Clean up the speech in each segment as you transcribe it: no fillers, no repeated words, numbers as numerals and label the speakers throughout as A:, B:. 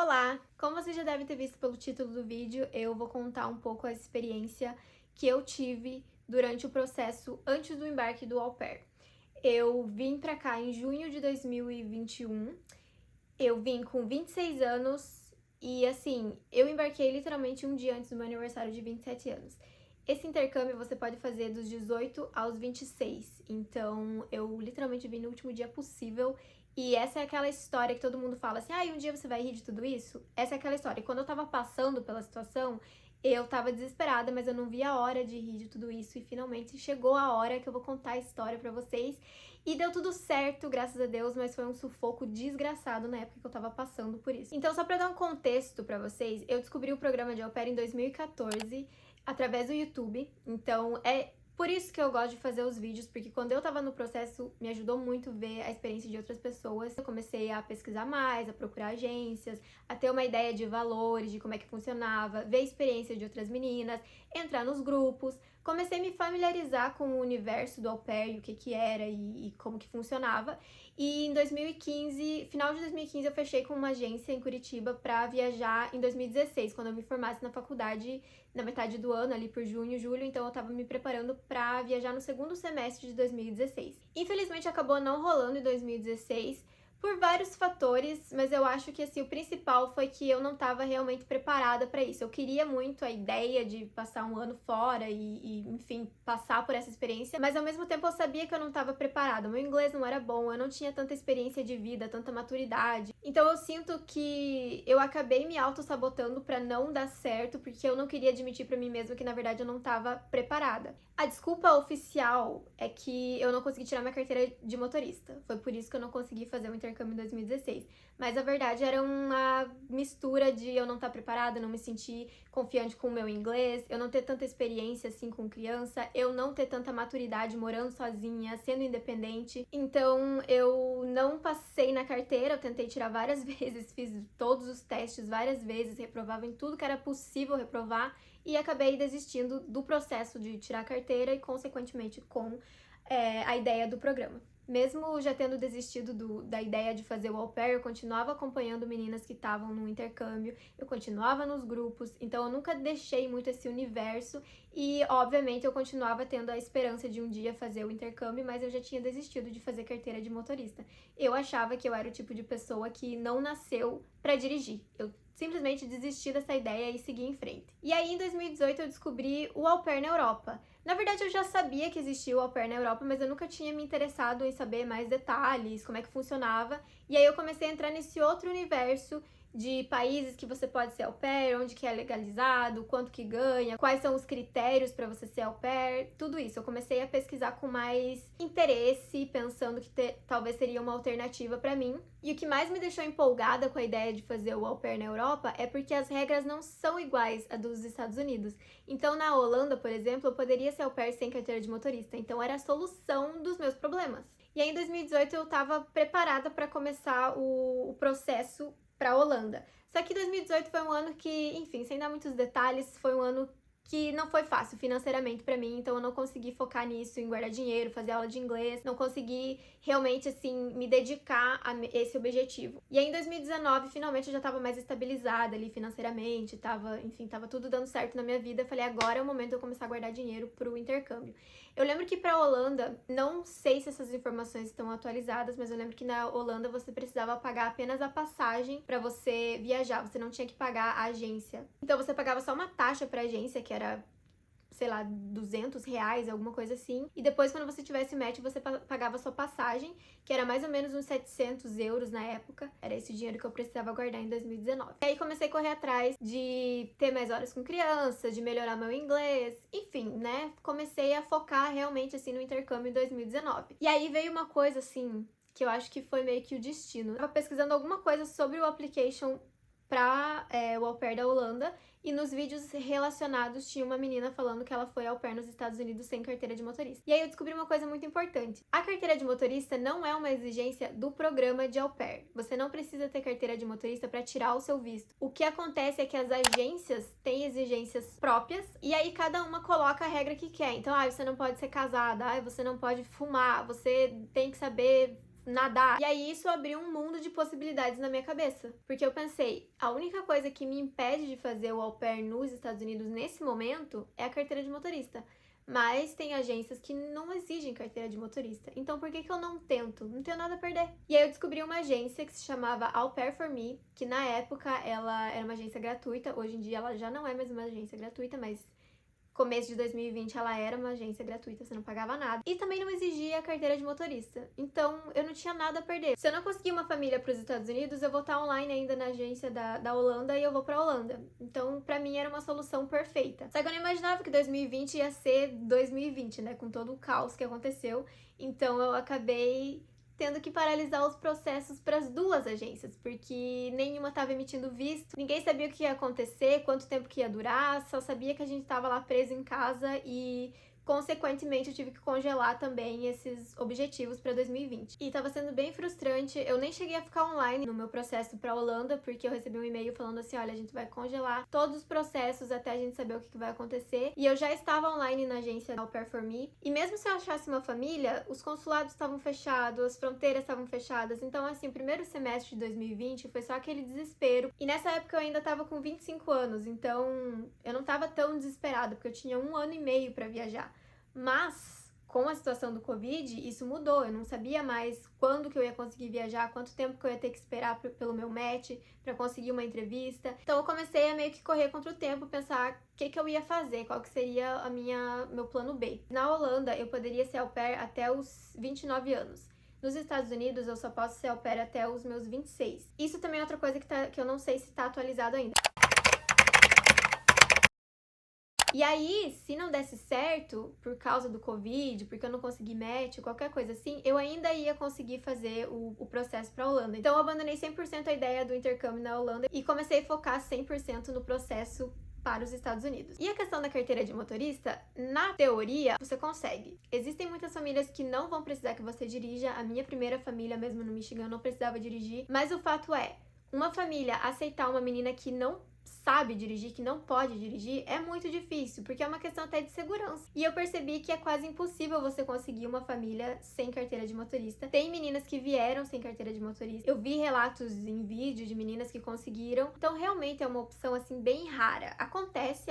A: Olá! Como você já deve ter visto pelo título do vídeo, eu vou contar um pouco a experiência que eu tive durante o processo antes do embarque do au pair. Eu vim pra cá em junho de 2021, eu vim com 26 anos e, assim, eu embarquei literalmente um dia antes do meu aniversário de 27 anos. Esse intercâmbio você pode fazer dos 18 aos 26, então eu literalmente vim no último dia possível. E essa é aquela história que todo mundo fala assim, um dia você vai rir de tudo isso? Essa é aquela história. E quando eu tava passando pela situação, eu tava desesperada, mas eu não via a hora de rir de tudo isso. E finalmente chegou a hora que eu vou contar a história pra vocês. E deu tudo certo, graças a Deus, mas foi um sufoco desgraçado na época que eu tava passando por isso. Então, só pra dar um contexto pra vocês, eu descobri o programa de au pair em 2014, através do YouTube. Então, é por isso que eu gosto de fazer os vídeos, porque quando eu tava no processo, me ajudou muito ver a experiência de outras pessoas. Eu comecei a pesquisar mais, a procurar agências, a ter uma ideia de valores, de como é que funcionava, ver a experiência de outras meninas, entrar nos grupos. Comecei a me familiarizar com o universo do au pair, e o que que era e como que funcionava. E em 2015, final de 2015, eu fechei com uma agência em Curitiba pra viajar em 2016, quando eu me formasse na faculdade, na metade do ano, ali por junho, julho, então eu tava me preparando pra viajar no segundo semestre de 2016. Infelizmente acabou não rolando em 2016, por vários fatores, mas eu acho que assim, o principal foi que eu não estava realmente preparada para isso. Eu queria muito a ideia de passar um ano fora enfim, passar por essa experiência, mas ao mesmo tempo eu sabia que eu não estava preparada. Meu inglês não era bom, eu não tinha tanta experiência de vida, tanta maturidade. Então eu sinto que eu acabei me auto-sabotando para não dar certo, porque eu não queria admitir para mim mesma que na verdade eu não estava preparada. A desculpa oficial é que eu não consegui tirar minha carteira de motorista. Foi por isso que eu não consegui fazer o intercâmbio em 2016. Mas a verdade era uma mistura de eu não estar preparada, não me sentir confiante com o meu inglês, eu não ter tanta experiência assim com criança, eu não ter tanta maturidade morando sozinha, sendo independente. Então eu não passei na carteira, eu tentei tirar várias vezes, fiz todos os testes várias vezes, reprovava em tudo que era possível reprovar e acabei desistindo do processo de tirar a carteira e, consequentemente, com a ideia do programa. Mesmo já tendo desistido da ideia de fazer o au pair, eu continuava acompanhando meninas que estavam no intercâmbio, eu continuava nos grupos, então eu nunca deixei muito esse universo e, obviamente, eu continuava tendo a esperança de um dia fazer o intercâmbio, mas eu já tinha desistido de fazer carteira de motorista. Eu achava que eu era o tipo de pessoa que não nasceu para dirigir. Eu simplesmente desisti dessa ideia e segui em frente. E aí, em 2018, eu descobri o au pair na Europa. Na verdade, eu já sabia que existia o au pair na Europa, mas eu nunca tinha me interessado em saber mais detalhes, como é que funcionava. E aí eu comecei a entrar nesse outro universo de países que você pode ser au pair, onde que é legalizado, quanto que ganha, quais são os critérios para você ser au pair, tudo isso. Eu comecei a pesquisar com mais interesse, pensando que talvez seria uma alternativa para mim. E o que mais me deixou empolgada com a ideia de fazer o au pair na Europa é porque as regras não são iguais a dos Estados Unidos. Então, na Holanda, por exemplo, eu poderia ser au pair sem carteira de motorista, então era a solução dos meus problemas. E aí, em 2018, eu estava preparada para começar o processo para a Holanda. Só que 2018 foi um ano que, enfim, sem dar muitos detalhes, foi um ano que não foi fácil financeiramente para mim, então eu não consegui focar nisso, em guardar dinheiro, fazer aula de inglês, não consegui realmente, assim, me dedicar a esse objetivo. E aí, em 2019, finalmente eu já tava mais estabilizada ali financeiramente, tava tudo dando certo na minha vida. Eu falei, agora é o momento de eu começar a guardar dinheiro pro intercâmbio. Eu lembro que pra Holanda, não sei se essas informações estão atualizadas, mas eu lembro que na Holanda você precisava pagar apenas a passagem pra você viajar, você não tinha que pagar a agência. Então você pagava só uma taxa pra agência, que era, sei lá, R$ 200, alguma coisa assim. E depois, quando você tivesse match, você pagava a sua passagem, que era mais ou menos uns 700 euros na época. Era esse dinheiro que eu precisava guardar em 2019. E aí comecei a correr atrás de ter mais horas com criança, de melhorar meu inglês, enfim, né? Comecei a focar realmente, assim, no intercâmbio em 2019. E aí veio uma coisa, assim, que eu acho que foi meio que o destino. Eu tava pesquisando alguma coisa sobre o application para o au pair da Holanda, e nos vídeos relacionados tinha uma menina falando que ela foi au pair nos Estados Unidos sem carteira de motorista. E aí eu descobri uma coisa muito importante. A carteira de motorista não é uma exigência do programa de au pair. Você não precisa ter carteira de motorista para tirar o seu visto. O que acontece é que as agências têm exigências próprias, e aí cada uma coloca a regra que quer. Então, você não pode ser casada, você não pode fumar, você tem que saber nadar. E aí isso abriu um mundo de possibilidades na minha cabeça. Porque eu pensei, a única coisa que me impede de fazer o au pair nos Estados Unidos nesse momento é a carteira de motorista. Mas tem agências que não exigem carteira de motorista. Então por que que eu não tento? Não tenho nada a perder. E aí eu descobri uma agência que se chamava Au Pair for Me, que na época ela era uma agência gratuita. Hoje em dia ela já não é mais uma agência gratuita, mas começo de 2020 ela era uma agência gratuita, você não pagava nada. E também não exigia carteira de motorista. Então eu não tinha nada a perder. Se eu não conseguir uma família para os Estados Unidos, eu vou estar online ainda na agência da Holanda e eu vou pra Holanda. Então pra mim era uma solução perfeita. Só que eu não imaginava que 2020 ia ser 2020, né? Com todo o caos que aconteceu. Então eu acabei tendo que paralisar os processos para as duas agências, porque nenhuma estava emitindo visto, ninguém sabia o que ia acontecer, quanto tempo que ia durar, só sabia que a gente estava lá preso em casa e consequentemente eu tive que congelar também esses objetivos para 2020. E tava sendo bem frustrante, eu nem cheguei a ficar online no meu processo para Holanda, porque eu recebi um e-mail falando assim, olha, a gente vai congelar todos os processos até a gente saber o que vai acontecer. E eu já estava online na agência Au Pair for Me, e mesmo se eu achasse uma família, os consulados estavam fechados, as fronteiras estavam fechadas, então assim, o primeiro semestre de 2020 foi só aquele desespero. E nessa época eu ainda tava com 25 anos, então eu não tava tão desesperada, porque eu tinha 1 ano e meio para viajar. Mas, com a situação do Covid, isso mudou. Eu não sabia mais quando que eu ia conseguir viajar, quanto tempo que eu ia ter que esperar pelo meu match para conseguir uma entrevista. Então eu comecei a meio que correr contra o tempo, pensar o que eu ia fazer, qual que seria meu plano B. Na Holanda, eu poderia ser au pair até os 29 anos. Nos Estados Unidos, eu só posso ser au pair até os meus 26. Isso também é outra coisa que eu não sei se tá atualizado ainda. E aí, se não desse certo, por causa do Covid, porque eu não consegui match, qualquer coisa assim, eu ainda ia conseguir fazer o processo pra Holanda. Então eu abandonei 100% a ideia do intercâmbio na Holanda e comecei a focar 100% no processo para os Estados Unidos. E a questão da carteira de motorista, na teoria, você consegue. Existem muitas famílias que não vão precisar que você dirija. A minha primeira família, mesmo no Michigan, não precisava dirigir. Mas o fato é, uma família aceitar uma menina que não sabe dirigir, que não pode dirigir, é muito difícil, porque é uma questão até de segurança. E eu percebi que é quase impossível você conseguir uma família sem carteira de motorista. Tem meninas que vieram sem carteira de motorista. Eu vi relatos em vídeo de meninas que conseguiram. Então, realmente é uma opção, assim, bem rara. Acontece,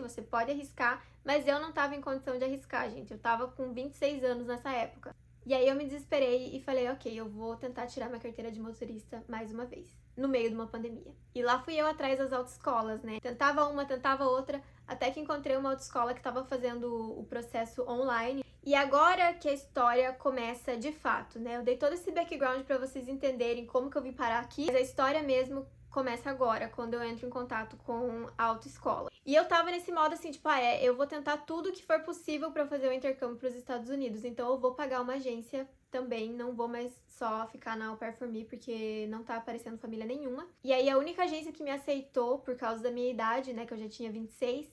A: você pode arriscar, mas eu não tava em condição de arriscar, gente. Eu tava com 26 anos nessa época. E aí eu me desesperei e falei, ok, eu vou tentar tirar minha carteira de motorista mais uma vez, no meio de uma pandemia. E lá fui eu atrás das autoescolas, né? Tentava uma, tentava outra, até que encontrei uma autoescola que estava fazendo o processo online. E agora que a história começa de fato, né? Eu dei todo esse background para vocês entenderem como que eu vim parar aqui, mas a história mesmo começa agora, quando eu entro em contato com a autoescola. E eu tava nesse modo assim, tipo, eu vou tentar tudo que for possível pra fazer o intercâmbio pros Estados Unidos, então eu vou pagar uma agência também, não vou mais só ficar na Au Pair for Me, porque não tá aparecendo família nenhuma. E aí a única agência que me aceitou, por causa da minha idade, né, que eu já tinha 26,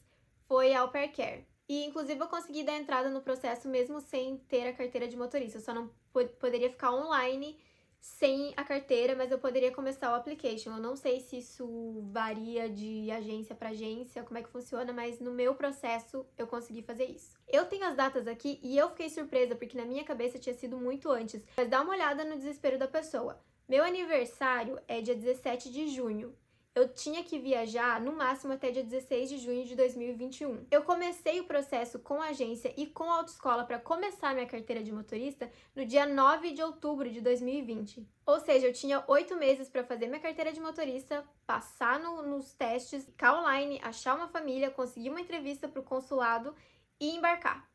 A: foi a Au Pair Care. E inclusive eu consegui dar entrada no processo mesmo sem ter a carteira de motorista, eu só não poderia ficar online sem a carteira, mas eu poderia começar o application. Eu não sei se isso varia de agência para agência, como é que funciona, mas no meu processo eu consegui fazer isso. Eu tenho as datas aqui e eu fiquei surpresa, porque na minha cabeça tinha sido muito antes. Mas dá uma olhada no desespero da pessoa. Meu aniversário é dia 17 de junho. Eu tinha que viajar no máximo até dia 16 de junho de 2021. Eu comecei o processo com a agência e com a autoescola para começar minha carteira de motorista no dia 9 de outubro de 2020. Ou seja, eu tinha 8 meses para fazer minha carteira de motorista, passar nos testes, ficar online, achar uma família, conseguir uma entrevista para o consulado e embarcar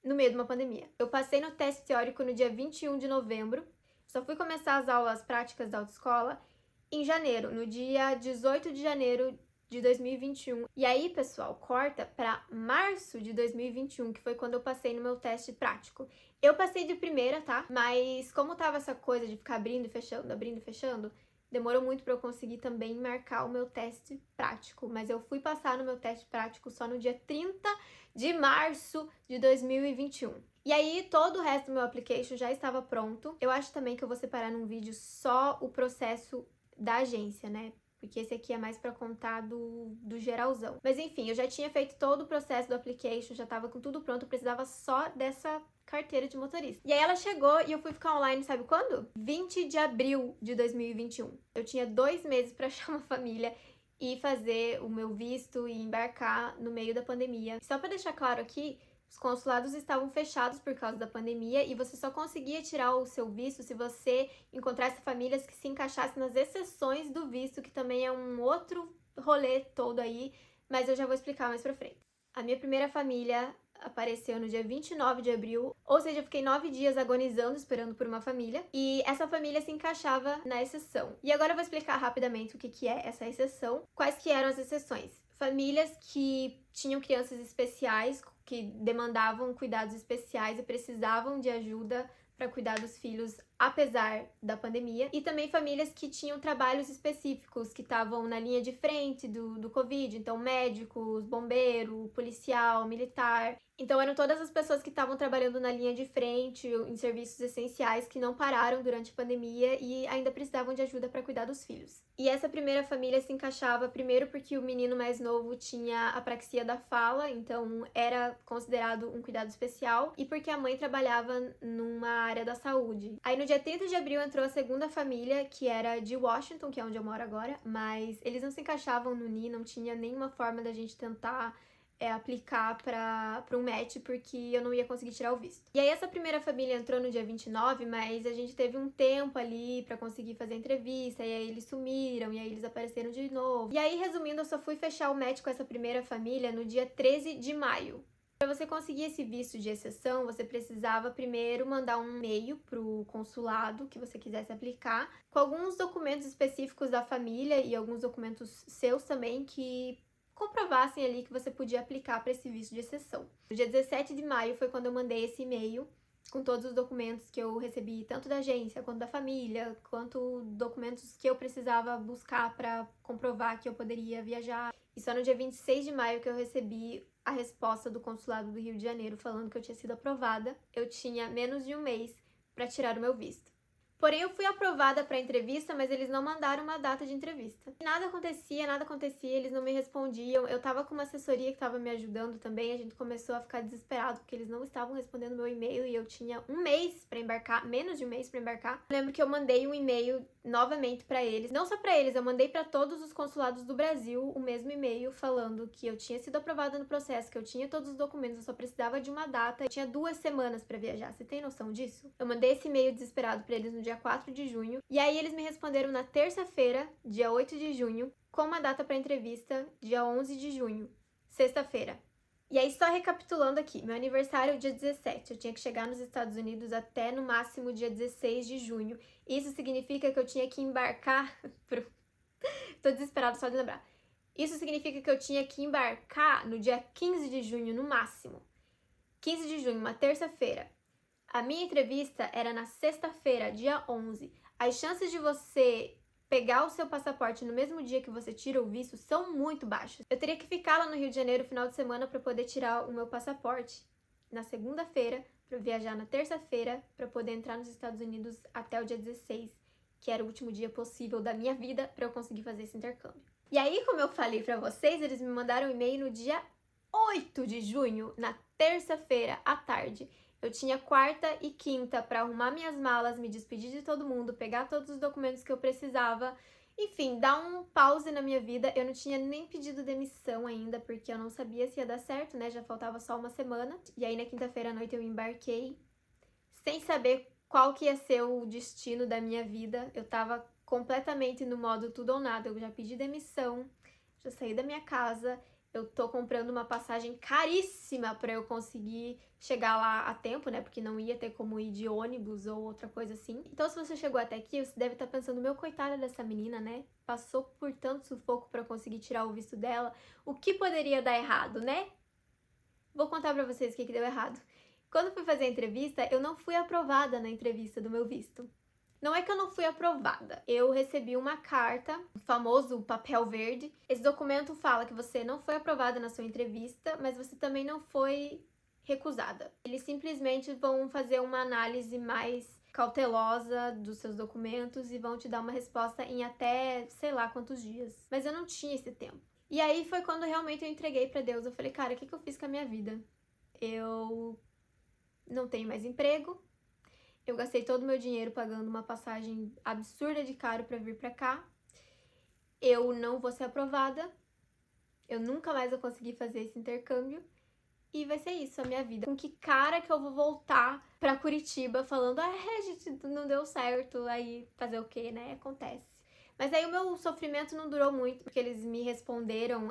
A: no meio de uma pandemia. Eu passei no teste teórico no dia 21 de novembro, só fui começar as aulas práticas da autoescola em janeiro, no dia 18 de janeiro de 2021. E aí, pessoal, corta para março de 2021, que foi quando eu passei no meu teste prático. Eu passei de primeira, tá? Mas como tava essa coisa de ficar abrindo e fechando, demorou muito para eu conseguir também marcar o meu teste prático. Mas eu fui passar no meu teste prático só no dia 30 de março de 2021. E aí, todo o resto do meu application já estava pronto. Eu acho também que eu vou separar num vídeo só o processo da agência, né? porque esse aqui é mais pra contar do geralzão. Mas enfim, eu já tinha feito todo o processo do application, já tava com tudo pronto, eu precisava só dessa carteira de motorista. E aí ela chegou e eu fui ficar online, sabe quando? 20 de abril de 2021. Eu tinha 2 meses pra achar uma família e fazer o meu visto e embarcar no meio da pandemia. Só pra deixar claro aqui, os consulados estavam fechados por causa da pandemia e você só conseguia tirar o seu visto se você encontrasse famílias que se encaixassem nas exceções do visto, que também é um outro rolê todo aí, mas eu já vou explicar mais pra frente. A minha primeira família apareceu no dia 29 de abril, ou seja, eu fiquei 9 dias agonizando, esperando por uma família, e essa família se encaixava na exceção. E agora eu vou explicar rapidamente o que é essa exceção, quais que eram as exceções. Famílias que tinham crianças especiais, que demandavam cuidados especiais e precisavam de ajuda para cuidar dos filhos apesar da pandemia, e também famílias que tinham trabalhos específicos, que estavam na linha de frente do Covid, então médicos, bombeiro, policial, militar. Então eram todas as pessoas que estavam trabalhando na linha de frente, em serviços essenciais, que não pararam durante a pandemia e ainda precisavam de ajuda para cuidar dos filhos. E essa primeira família se encaixava primeiro porque o menino mais novo tinha apraxia da fala, então era considerado um cuidado especial, e porque a mãe trabalhava numa área da saúde. Aí no dia 30 de abril entrou a segunda família, que era de Washington, que é onde eu moro agora, mas eles não se encaixavam no NI, não tinha nenhuma forma da gente tentar aplicar para um match, porque eu não ia conseguir tirar o visto. E aí essa primeira família entrou no dia 29, mas a gente teve um tempo ali para conseguir fazer a entrevista, e aí eles sumiram, e aí eles apareceram de novo. E aí, resumindo, eu só fui fechar o match com essa primeira família no dia 13 de maio. Para você conseguir esse visto de exceção, você precisava primeiro mandar um e-mail para o consulado que você quisesse aplicar, com alguns documentos específicos da família e alguns documentos seus também que comprovassem ali que você podia aplicar para esse visto de exceção. No dia 17 de maio foi quando eu mandei esse e-mail com todos os documentos que eu recebi, tanto da agência, quanto da família, quanto documentos que eu precisava buscar para comprovar que eu poderia viajar. E só no dia 26 de maio que eu recebi a resposta do consulado do Rio de Janeiro falando que eu tinha sido aprovada. Eu tinha menos de um mês para tirar o meu visto. Porém, eu fui aprovada para a entrevista, mas eles não mandaram uma data de entrevista. Nada acontecia, eles não me respondiam. Eu tava com uma assessoria que tava me ajudando também, a gente começou a ficar desesperado, porque eles não estavam respondendo meu e-mail e eu tinha um mês para embarcar, menos de um mês para embarcar. Eu lembro que eu mandei um e-mail novamente para eles, não só para eles, eu mandei para todos os consulados do Brasil o mesmo e-mail falando que eu tinha sido aprovada no processo, que eu tinha todos os documentos, eu só precisava de uma data, eu tinha 2 semanas para viajar. Você tem noção disso? Eu mandei esse e-mail desesperado para eles no dia 4 de junho, e aí eles me responderam na terça-feira, dia 8 de junho, com uma data para entrevista, dia 11 de junho, sexta-feira. E aí, só recapitulando aqui, meu aniversário é dia 17, eu tinha que chegar nos Estados Unidos até no máximo dia 16 de junho. Isso significa que eu tinha que embarcar Tô desesperada só de lembrar. Isso significa que eu tinha que embarcar no dia 15 de junho, no máximo. 15 de junho, uma terça-feira. A minha entrevista era na sexta-feira, dia 11. As chances de você pegar o seu passaporte no mesmo dia que você tira o visto são muito baixas. Eu teria que ficar lá no Rio de Janeiro no final de semana para poder tirar o meu passaporte na segunda-feira, para viajar na terça-feira, para poder entrar nos Estados Unidos até o dia 16, que era o último dia possível da minha vida para eu conseguir fazer esse intercâmbio. E aí, como eu falei para vocês, eles me mandaram um e-mail no dia 8 de junho, na terça-feira à tarde. Eu tinha quarta e quinta para arrumar minhas malas, me despedir de todo mundo, pegar todos os documentos que eu precisava, enfim, dar um pause na minha vida. Eu não tinha nem pedido demissão ainda, porque eu não sabia se ia dar certo, né? Já faltava só uma semana. E aí, na quinta-feira à noite, eu embarquei, sem saber qual que ia ser o destino da minha vida. Eu tava completamente no modo tudo ou nada. Eu já pedi demissão, já saí da minha casa. Eu tô comprando uma passagem caríssima para eu conseguir chegar lá a tempo, né? Porque não ia ter como ir de ônibus ou outra coisa assim. Então, se você chegou até aqui, você deve estar pensando, meu, coitada dessa menina, né? Passou por tanto sufoco para conseguir tirar o visto dela. O que poderia dar errado, né? Vou contar para vocês o que deu errado. Quando fui fazer a entrevista, eu não fui aprovada na entrevista do meu visto. Não é que eu não fui aprovada, eu recebi uma carta, o famoso papel verde. Esse documento fala que você não foi aprovada na sua entrevista, mas você também não foi recusada. Eles simplesmente vão fazer uma análise mais cautelosa dos seus documentos e vão te dar uma resposta em até sei lá quantos dias. Mas eu não tinha esse tempo. E aí foi quando realmente eu entreguei pra Deus. Eu falei, cara, o que eu fiz com a minha vida? Eu não tenho mais emprego. Eu gastei todo o meu dinheiro pagando uma passagem absurda de caro pra vir pra cá. Eu não vou ser aprovada. Eu nunca mais vou conseguir fazer esse intercâmbio. E vai ser isso, a minha vida. Com que cara que eu vou voltar pra Curitiba falando, gente, não deu certo, aí fazer o quê, né? Acontece. Mas aí o meu sofrimento não durou muito, porque eles me responderam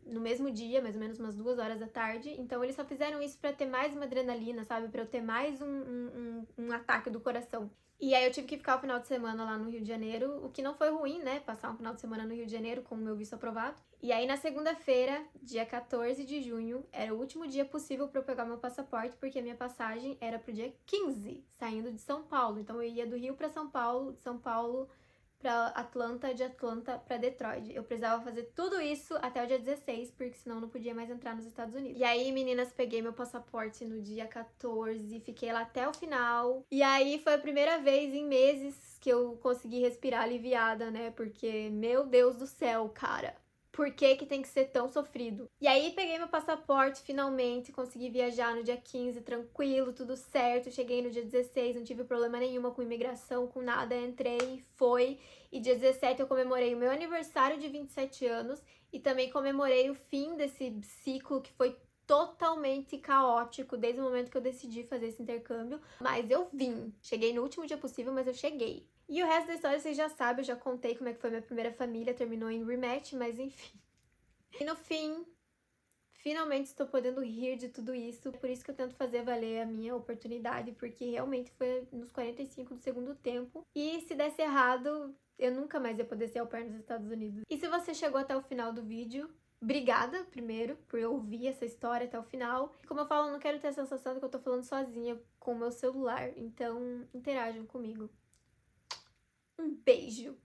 A: no mesmo dia, mais ou menos umas 2 horas da tarde. Então eles só fizeram isso pra ter mais uma adrenalina, sabe? Pra eu ter mais um ataque do coração. E aí eu tive que ficar o final de semana lá no Rio de Janeiro, o que não foi ruim, né? Passar um final de semana no Rio de Janeiro com o meu visto aprovado. E aí na segunda-feira, dia 14 de junho, era o último dia possível para eu pegar meu passaporte, porque a minha passagem era pro dia 15, saindo de São Paulo. Então eu ia do Rio para São Paulo, de São Paulo para Atlanta, de Atlanta para Detroit. Eu precisava fazer tudo isso até o dia 16, porque senão eu não podia mais entrar nos Estados Unidos. E aí, meninas, peguei meu passaporte no dia 14, fiquei lá até o final. E aí foi a primeira vez em meses que eu consegui respirar aliviada, né? Porque, meu Deus do céu, cara. Por que tem que ser tão sofrido? E aí peguei meu passaporte, finalmente, consegui viajar no dia 15, tranquilo, tudo certo. Cheguei no dia 16, não tive problema nenhuma com imigração, com nada. Entrei, foi. E dia 17 eu comemorei o meu aniversário de 27 anos e também comemorei o fim desse ciclo que foi totalmente caótico desde o momento que eu decidi fazer esse intercâmbio. Mas eu vim. Cheguei no último dia possível, mas eu cheguei. E o resto da história vocês já sabem, eu já contei como é que foi minha primeira família, terminou em rematch, mas enfim. E no fim, finalmente estou podendo rir de tudo isso, por isso que eu tento fazer valer a minha oportunidade, porque realmente foi nos 45 do segundo tempo. E se desse errado, eu nunca mais ia poder ser au pair nos Estados Unidos. E se você chegou até o final do vídeo, obrigada, primeiro, por ouvir essa história até o final. Como eu falo, eu não quero ter a sensação de que eu tô falando sozinha com o meu celular, então interajam comigo. Um beijo!